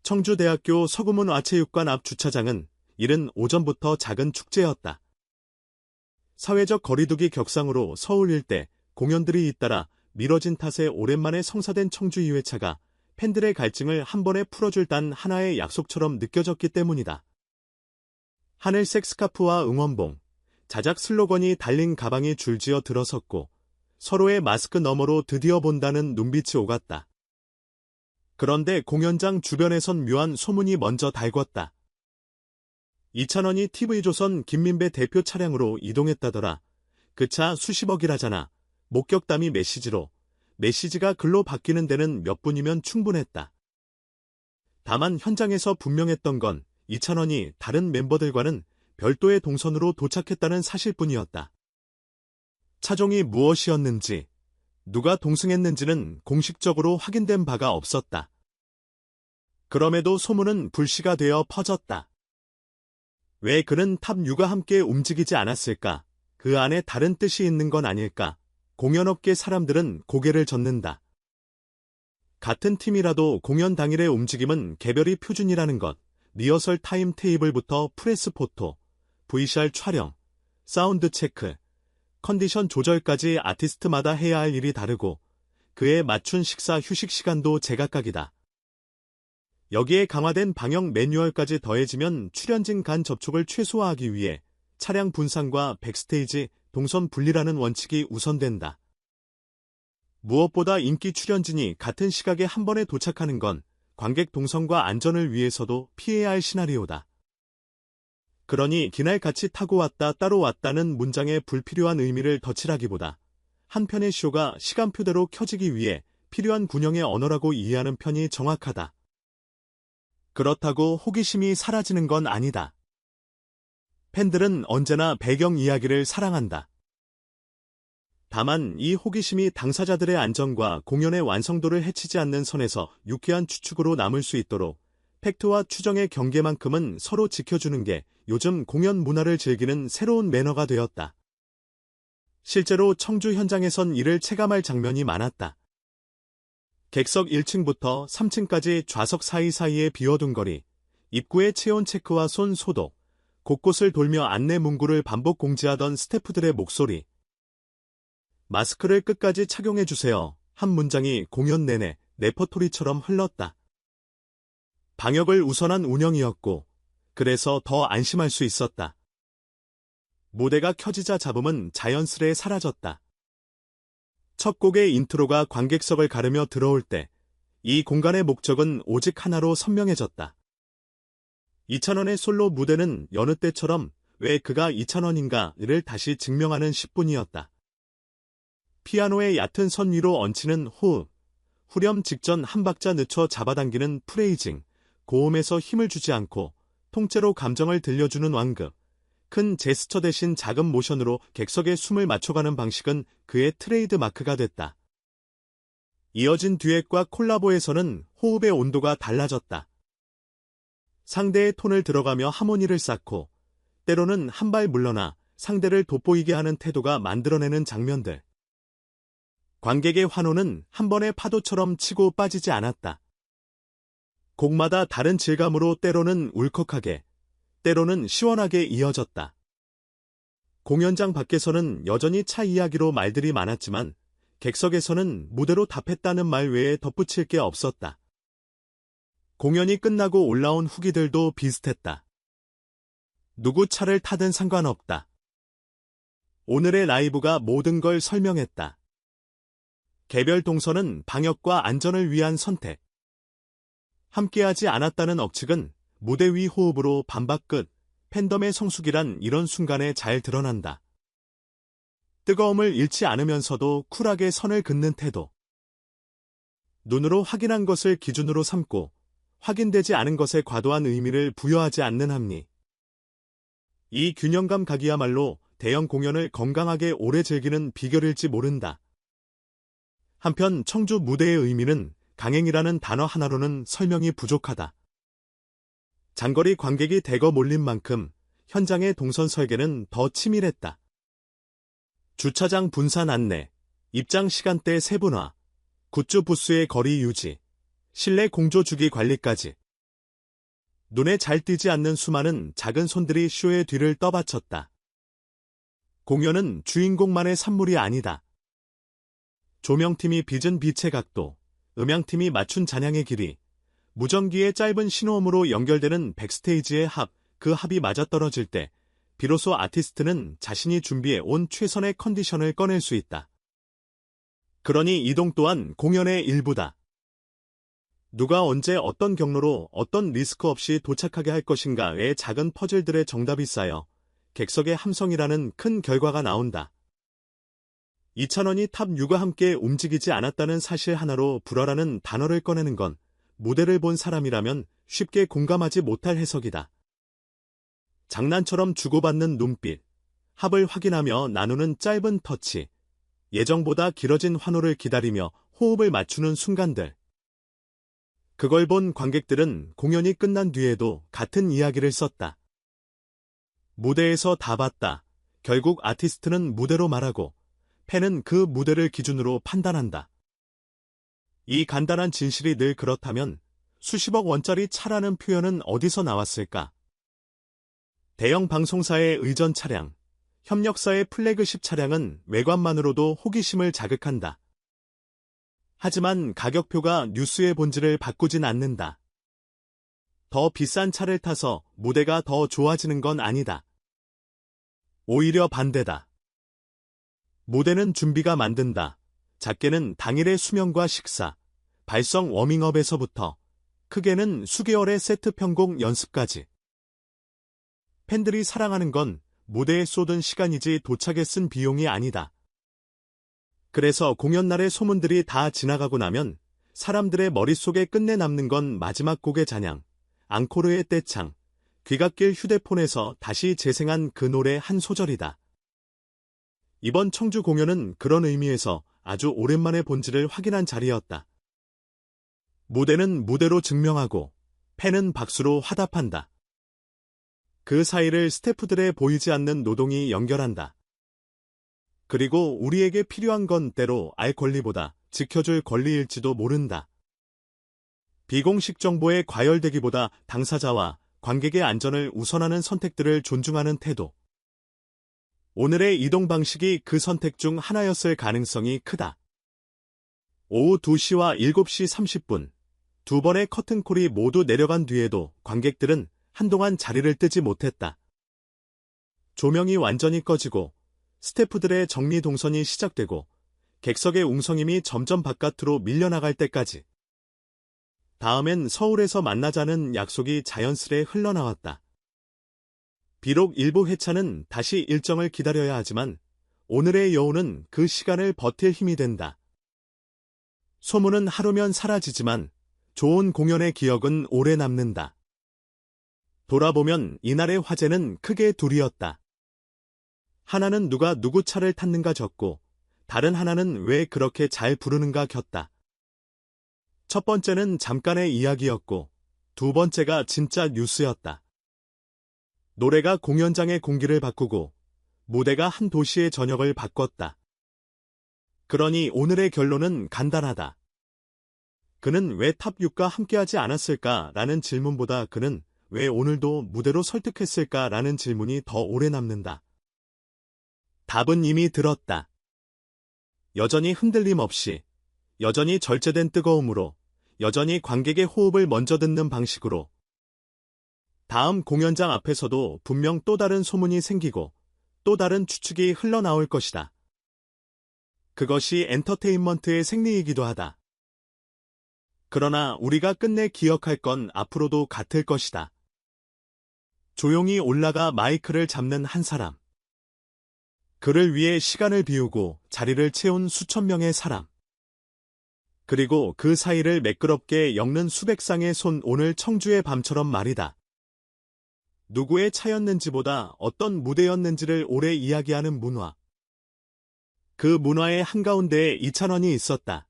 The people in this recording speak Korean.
청주대학교 서구문 아체육관 앞 주차장은 이른 오전부터 작은 축제였다. 사회적 거리두기 격상으로 서울 일대 공연들이 잇따라 미뤄진 탓에 오랜만에 성사된 청주 2회차가 팬들의 갈증을 한 번에 풀어줄 단 하나의 약속처럼 느껴졌기 때문이다. 하늘색 스카프와 응원봉, 자작 슬로건이 달린 가방이 줄지어 들어섰고 서로의 마스크 너머로 드디어 본다는 눈빛이 오갔다. 그런데 공연장 주변에선 묘한 소문이 먼저 달궜다. 이찬원이 TV조선 김민배 대표 차량으로 이동했다더라. 그 차 수십억이라잖아. 목격담이 메시지로. 메시지가 글로 바뀌는 데는 몇 분이면 충분했다. 다만 현장에서 분명했던 건 이찬원이 다른 멤버들과는 별도의 동선으로 도착했다는 사실뿐이었다. 차종이 무엇이었는지, 누가 동승했는지는 공식적으로 확인된 바가 없었다. 그럼에도 소문은 불씨가 되어 퍼졌다. 왜 그는 탑6과 함께 움직이지 않았을까? 그 안에 다른 뜻이 있는 건 아닐까? 공연업계 사람들은 고개를 젓는다. 같은 팀이라도 공연 당일의 움직임은 개별이 표준이라는 것, 리허설 타임 테이블부터 프레스 포토, VCR 촬영, 사운드 체크, 컨디션 조절까지 아티스트마다 해야 할 일이 다르고 그에 맞춘 식사 휴식 시간도 제각각이다. 여기에 강화된 방역 매뉴얼까지 더해지면 출연진 간 접촉을 최소화하기 위해 차량 분산과 백스테이지, 동선 분리라는 원칙이 우선된다. 무엇보다 인기 출연진이 같은 시각에 한 번에 도착하는 건 관객 동선과 안전을 위해서도 피해야 할 시나리오다. 그러니 기날 같이 타고 왔다 따로 왔다는 문장에 불필요한 의미를 덧칠하기보다 한 편의 쇼가 시간표대로 켜지기 위해 필요한 군용의 언어라고 이해하는 편이 정확하다. 그렇다고 호기심이 사라지는 건 아니다. 팬들은 언제나 배경 이야기를 사랑한다. 다만 이 호기심이 당사자들의 안전과 공연의 완성도를 해치지 않는 선에서 유쾌한 추측으로 남을 수 있도록 팩트와 추정의 경계만큼은 서로 지켜주는 게 요즘 공연 문화를 즐기는 새로운 매너가 되었다. 실제로 청주 현장에선 이를 체감할 장면이 많았다. 객석 1층부터 3층까지 좌석 사이사이에 비워둔 거리, 입구의 체온 체크와 손 소독, 곳곳을 돌며 안내 문구를 반복 공지하던 스태프들의 목소리. 마스크를 끝까지 착용해주세요. 한 문장이 공연 내내 레퍼토리처럼 흘렀다. 방역을 우선한 운영이었고, 그래서 더 안심할 수 있었다. 무대가 켜지자 잡음은 자연스레 사라졌다. 첫 곡의 인트로가 관객석을 가르며 들어올 때, 이 공간의 목적은 오직 하나로 선명해졌다. 이찬원의 솔로 무대는 여느 때처럼 왜 그가 이찬원인가를 다시 증명하는 10분이었다. 피아노의 얕은 선 위로 얹히는 호흡, 후렴 직전 한 박자 늦춰 잡아당기는 프레이징, 고음에서 힘을 주지 않고 통째로 감정을 들려주는 완급, 큰 제스처 대신 작은 모션으로 객석의 숨을 맞춰가는 방식은 그의 트레이드 마크가 됐다. 이어진 듀엣과 콜라보에서는 호흡의 온도가 달라졌다. 상대의 톤을 들어가며 하모니를 쌓고 때로는 한 발 물러나 상대를 돋보이게 하는 태도가 만들어내는 장면들. 관객의 환호는 한 번의 파도처럼 치고 빠지지 않았다. 곡마다 다른 질감으로 때로는 울컥하게, 때로는 시원하게 이어졌다. 공연장 밖에서는 여전히 차 이야기로 말들이 많았지만 객석에서는 무대로 답했다는 말 외에 덧붙일 게 없었다. 공연이 끝나고 올라온 후기들도 비슷했다. 누구 차를 타든 상관없다. 오늘의 라이브가 모든 걸 설명했다. 개별 동선은 방역과 안전을 위한 선택. 함께하지 않았다는 억측은 무대 위 호흡으로 반박 끝, 팬덤의 성숙이란 이런 순간에 잘 드러난다. 뜨거움을 잃지 않으면서도 쿨하게 선을 긋는 태도. 눈으로 확인한 것을 기준으로 삼고 확인되지 않은 것에 과도한 의미를 부여하지 않는 합리. 이 균형감 각이야말로 대형 공연을 건강하게 오래 즐기는 비결일지 모른다. 한편 청주 무대의 의미는 강행이라는 단어 하나로는 설명이 부족하다. 장거리 관객이 대거 몰린 만큼 현장의 동선 설계는 더 치밀했다. 주차장 분산 안내, 입장 시간대 세분화, 굿즈 부스의 거리 유지, 실내 공조 주기 관리까지 눈에 잘 띄지 않는 수많은 작은 손들이 쇼의 뒤를 떠받쳤다. 공연은 주인공만의 산물이 아니다. 조명팀이 빚은 빛의 각도, 음향팀이 맞춘 잔향의 길이, 무전기의 짧은 신호음으로 연결되는 백스테이지의 합, 그 합이 맞아떨어질 때 비로소 아티스트는 자신이 준비해 온 최선의 컨디션을 꺼낼 수 있다. 그러니 이동 또한 공연의 일부다. 누가 언제 어떤 경로로 어떤 리스크 없이 도착하게 할 것인가의 작은 퍼즐들의 정답이 쌓여 객석의 함성이라는 큰 결과가 나온다. 이찬원이 탑 6과 함께 움직이지 않았다는 사실 하나로 불화라는 단어를 꺼내는 건 무대를 본 사람이라면 쉽게 공감하지 못할 해석이다. 장난처럼 주고받는 눈빛, 합을 확인하며 나누는 짧은 터치, 예정보다 길어진 환호를 기다리며 호흡을 맞추는 순간들. 그걸 본 관객들은 공연이 끝난 뒤에도 같은 이야기를 썼다. 무대에서 다 봤다. 결국 아티스트는 무대로 말하고 팬은 그 무대를 기준으로 판단한다. 이 간단한 진실이 늘 그렇다면 수십억 원짜리 차라는 표현은 어디서 나왔을까? 대형 방송사의 의전 차량, 협력사의 플래그십 차량은 외관만으로도 호기심을 자극한다. 하지만 가격표가 뉴스의 본질을 바꾸진 않는다. 더 비싼 차를 타서 무대가 더 좋아지는 건 아니다. 오히려 반대다. 무대는 준비가 만든다. 작게는 당일의 수면과 식사, 발성 워밍업에서부터 크게는 수개월의 세트 편곡 연습까지. 팬들이 사랑하는 건 무대에 쏟은 시간이지 도착에 쓴 비용이 아니다. 그래서 공연날의 소문들이 다 지나가고 나면 사람들의 머릿속에 끝내 남는 건 마지막 곡의 잔향, 앙코르의 떼창, 귀갓길 휴대폰에서 다시 재생한 그 노래 한 소절이다. 이번 청주 공연은 그런 의미에서 아주 오랜만에 본질을 확인한 자리였다. 무대는 무대로 증명하고 팬은 박수로 화답한다. 그 사이를 스태프들의 보이지 않는 노동이 연결한다. 그리고 우리에게 필요한 건 때로 알 권리보다 지켜줄 권리일지도 모른다. 비공식 정보에 과열되기보다 당사자와 관객의 안전을 우선하는 선택들을 존중하는 태도. 오늘의 이동 방식이 그 선택 중 하나였을 가능성이 크다. 오후 2시와 7시 30분, 두 번의 커튼콜이 모두 내려간 뒤에도 관객들은 한동안 자리를 뜨지 못했다. 조명이 완전히 꺼지고 스태프들의 정리 동선이 시작되고 객석의 웅성임이 점점 바깥으로 밀려나갈 때까지. 다음엔 서울에서 만나자는 약속이 자연스레 흘러나왔다. 비록 일부 회차는 다시 일정을 기다려야 하지만 오늘의 여우는 그 시간을 버틸 힘이 된다. 소문은 하루면 사라지지만 좋은 공연의 기억은 오래 남는다. 돌아보면 이날의 화제는 크게 둘이었다. 하나는 누가 누구 차를 탔는가 졌고 다른 하나는 왜 그렇게 잘 부르는가 겼다. 첫 번째는 잠깐의 이야기였고 두 번째가 진짜 뉴스였다. 노래가 공연장의 공기를 바꾸고 무대가 한 도시의 저녁을 바꿨다. 그러니 오늘의 결론은 간단하다. 그는 왜 탑 6과 함께하지 않았을까라는 질문보다 그는 왜 오늘도 무대로 설득했을까라는 질문이 더 오래 남는다. 답은 이미 들었다. 여전히 흔들림 없이, 여전히 절제된 뜨거움으로, 여전히 관객의 호흡을 먼저 듣는 방식으로. 다음 공연장 앞에서도 분명 또 다른 소문이 생기고 또 다른 추측이 흘러나올 것이다. 그것이 엔터테인먼트의 생리이기도 하다. 그러나 우리가 끝내 기억할 건 앞으로도 같을 것이다. 조용히 올라가 마이크를 잡는 한 사람. 그를 위해 시간을 비우고 자리를 채운 수천 명의 사람. 그리고 그 사이를 매끄럽게 엮는 수백 쌍의 손. 오늘 청주의 밤처럼 말이다. 누구의 차였는지보다 어떤 무대였는지를 오래 이야기하는 문화. 그 문화의 한가운데에 이찬원이 있었다.